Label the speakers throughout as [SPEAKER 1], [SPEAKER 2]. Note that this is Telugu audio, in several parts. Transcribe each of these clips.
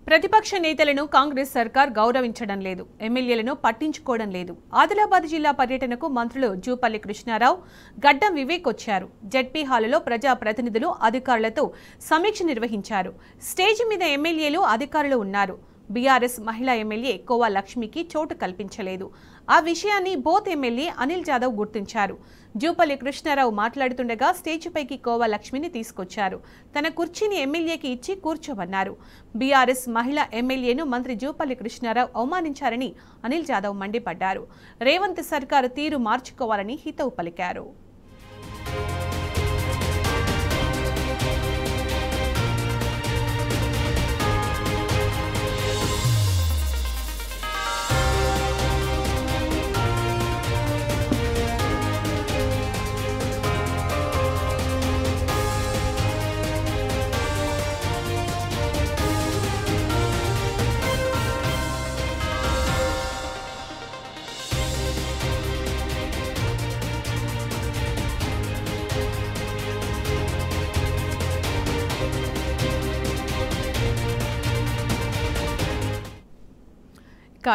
[SPEAKER 1] ప్రతిపక్ష నేతలను కాంగ్రెస్ సర్కార్ గౌరవించడం లేదు, ఎమ్మెల్యేలను పట్టించుకోవడం లేదు. ఆదిలాబాద్ జిల్లా పర్యటనకు మంత్రులు జూపల్లి కృష్ణారావు, గడ్డం వివేక్ వచ్చారు. జెడ్పీ హాలులో ప్రజా ప్రతినిధులు అధికారులతో సమీక్ష నిర్వహించారు. స్టేజ్ మీద ఎమ్మెల్యేలు అధికారులు ఉన్నారు. బీఆర్ఎస్ మహిళా ఎమ్మెల్యే కోవా లక్ష్మికి చోటు కల్పించలేదు. ఆ విషయాన్ని బోత్ ఎమ్మెల్యే అనిల్ జాదవ్ గుర్తించారు. జూపల్లి కృష్ణారావు మాట్లాడుతుండగా స్టేజ్ పైకి కోవా లక్ష్మిని తీసుకొచ్చారు. తన కుర్చీని ఎమ్మెల్యేకి ఇచ్చి కూర్చోమన్నారు. బీఆర్ఎస్ మహిళా ఎమ్మెల్యేను మంత్రి జూపల్లి కృష్ణారావు అవమానించారని అనిల్ జాదవ్ మండిపడ్డారు. రేవంత్ సర్కారు తీరు మార్చుకోవాలని హితవు పలికారు.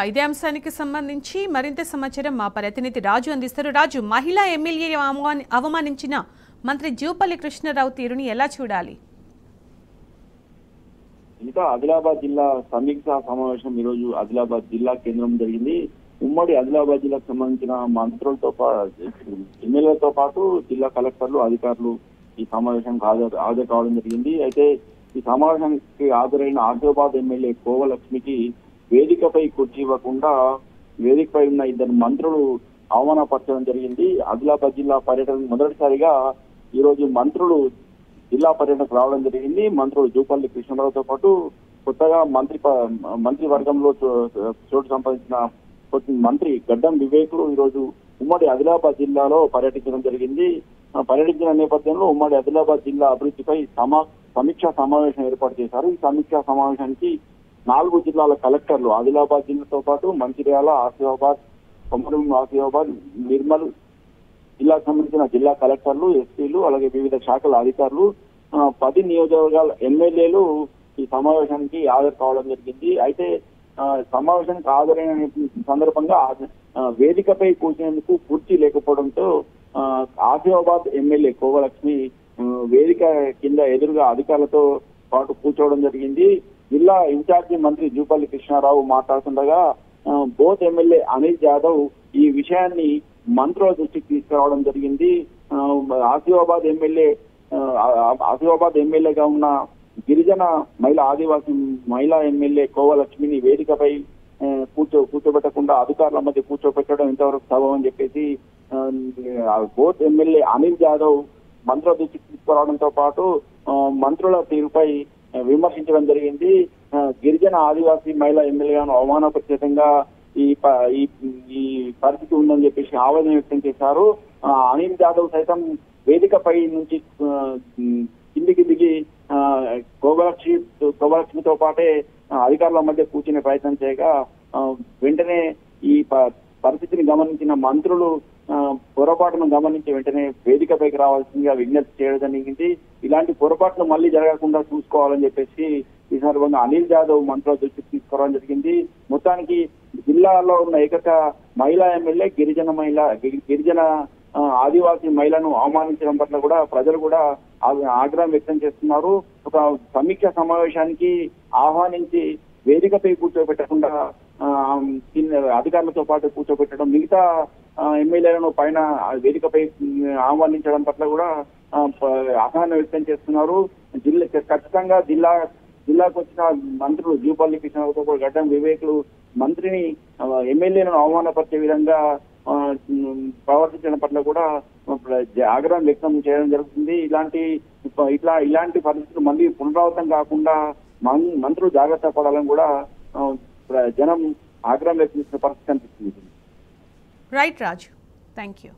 [SPEAKER 1] ఇదే అంశానికి సంబంధించి మరింత సమాచారం మా ప్రతినిధి రాజు అందిస్తారు. రాజు, మహిళా ఎమ్మెల్యే అవమానించిన మంత్రి జూపల్లి కృష్ణారావు తీరుని ఎలా చూడాలి?
[SPEAKER 2] ఇంకా ఆదిలాబాద్ జిల్లా సమీక్ష సమావేశం ఈరోజు ఆదిలాబాద్ జిల్లా కేంద్రం జరిగింది. ఉమ్మడి ఆదిలాబాద్ జిల్లాకు సంబంధించిన మంత్రులతో ఎమ్మెల్యేలతో పాటు జిల్లా కలెక్టర్లు, అధికారులు ఈ సమావేశానికి హాజరు కావడం జరిగింది. అయితే ఈ సమావేశానికి హాజరైన ఆదిలాబాద్ ఎమ్మెల్యే కోవా లక్ష్మికి వేదికపై కుర్చీ ఇవ్వకుండా వేదికపై ఉన్న ఇద్దరు మంత్రులు అవమానపరచడం జరిగింది. ఆదిలాబాద్ జిల్లా పర్యటన మొదటిసారిగా ఈ రోజు మంత్రులు జిల్లా పర్యటనకు రావడం జరిగింది. మంత్రులు జూపల్లి కృష్ణారావుతో పాటు కొత్తగా మంత్రివర్గంలో చోటు సంపాదించిన మంత్రి గడ్డం వివేకులు ఈ రోజు ఉమ్మడి ఆదిలాబాద్ జిల్లాలో పర్యటించడం జరిగింది. పర్యటించిన నేపథ్యంలో ఉమ్మడి ఆదిలాబాద్ జిల్లా అభివృద్ధిపై సమీక్షా సమావేశం ఏర్పాటు చేశారు. ఈ సమీక్షా సమావేశానికి 4 జిల్లాల కలెక్టర్లు, ఆదిలాబాద్ జిల్లాతో పాటు మంచిర్యాల, ఆసిఫాబాద్, కొమరం ఆసిఫాబాద్, నిర్మల్ జిల్లాకు సంబంధించిన జిల్లా కలెక్టర్లు, ఎస్పీలు, అలాగే వివిధ శాఖల అధికారులు, 10 నియోజకవర్గాల ఎమ్మెల్యేలు ఈ సమావేశానికి హాజరు కావడం జరిగింది. అయితే సమావేశానికి హాజరైన సందర్భంగా వేదికపై కూర్చునేందుకు కుర్చీ లేకపోవడంతో ఆసిఫాబాద్ ఎమ్మెల్యే కోవా లక్ష్మి వేదిక కింద ఎదురుగా అధికారులతో పాటు కూర్చోవడం జరిగింది. జిల్లా ఇన్ఛార్జి మంత్రి జూపల్లి కృష్ణారావు మాట్లాడుతుండగా బోత్ ఎమ్మెల్యే అనిల్ జాదవ్ ఈ విషయాన్ని మంత్రుల దృష్టికి తీసుకురావడం జరిగింది. ఆసిఫాబాద్ ఎమ్మెల్యేగా ఉన్న గిరిజన ఆదివాసీ మహిళా ఎమ్మెల్యే కోవా లక్ష్మిని వేదికపై కూర్చోబెట్టకుండా అధికారుల మధ్య కూర్చోబెట్టడం ఇంతవరకు సబబని చెప్పేసి బోత్ ఎమ్మెల్యే అనిల్ జాదవ్ మంత్రుల దృష్టికి తీసుకురావడంతో పాటు మంత్రుల తీరుపై విమర్శించడం జరిగింది. గిరిజన ఆదివాసీ మహిళా ఎమ్మెల్యేలను అవమానపరిచేతంగా ఈ పరిస్థితి ఉందని చెప్పేసి ఆవేదన వ్యక్తం చేశారు. అనిల్ జాదవ్ సైతం వేదికపై నుంచి కిందికి దిగి కోవలక్ష్మితో పాటే అధికారుల మధ్య కూర్చునే ప్రయత్నం చేయగా వెంటనే ఈ పరిస్థితిని గమనించిన మంత్రులు పొరపాటును గమనించి వెంటనే వేదికపైకి రావాల్సిందిగా విజ్ఞప్తి చేయడం జరిగింది. ఇలాంటి పొరపాట్లు మళ్ళీ జరగకుండా చూసుకోవాలని చెప్పేసి ఈ సందర్భంగా అనిల్ జాదవ్ మంత్రుల దృష్టికి తీసుకురావడం జరిగింది. మొత్తానికి జిల్లాలో ఉన్న ఏకైక మహిళా ఎమ్మెల్యే గిరిజన ఆదివాసీ మహిళను అవమానించడం పట్ల కూడా ప్రజలు కూడా ఆగ్రహం వ్యక్తం చేస్తున్నారు. ఒక సమీక్ష సమావేశానికి ఆహ్వానించి వేదికపై కూర్చోబెట్టకుండా అధికారులతో పాటు కూర్చోబెట్టడం, మిగతా ఎమ్మెల్యేలను పైన వేదికపై ఆహ్వానించడం పట్ల కూడా అసహనం వ్యక్తం చేస్తున్నారు. ఖచ్చితంగా జిల్లాకు వచ్చిన మంత్రులు జూపల్లి కృష్ణారావుతో కూడా గడ్డం వివేకులు మంత్రిని ఎమ్మెల్యేలను అవమానపరిచే విధంగా ప్రవర్తించడం పట్ల కూడా ఆగ్రహం వ్యక్తం చేయడం జరుగుతుంది. ఇలాంటి పరిస్థితులు మళ్ళీ పునరావృతం కాకుండా మంత్రులు జాగ్రత్త పడాలని కూడా జనం ఆగ్రహం వ్యక్తం చేసిన పరిస్థితి కనిపిస్తుంది.
[SPEAKER 1] Right Raju, thank you.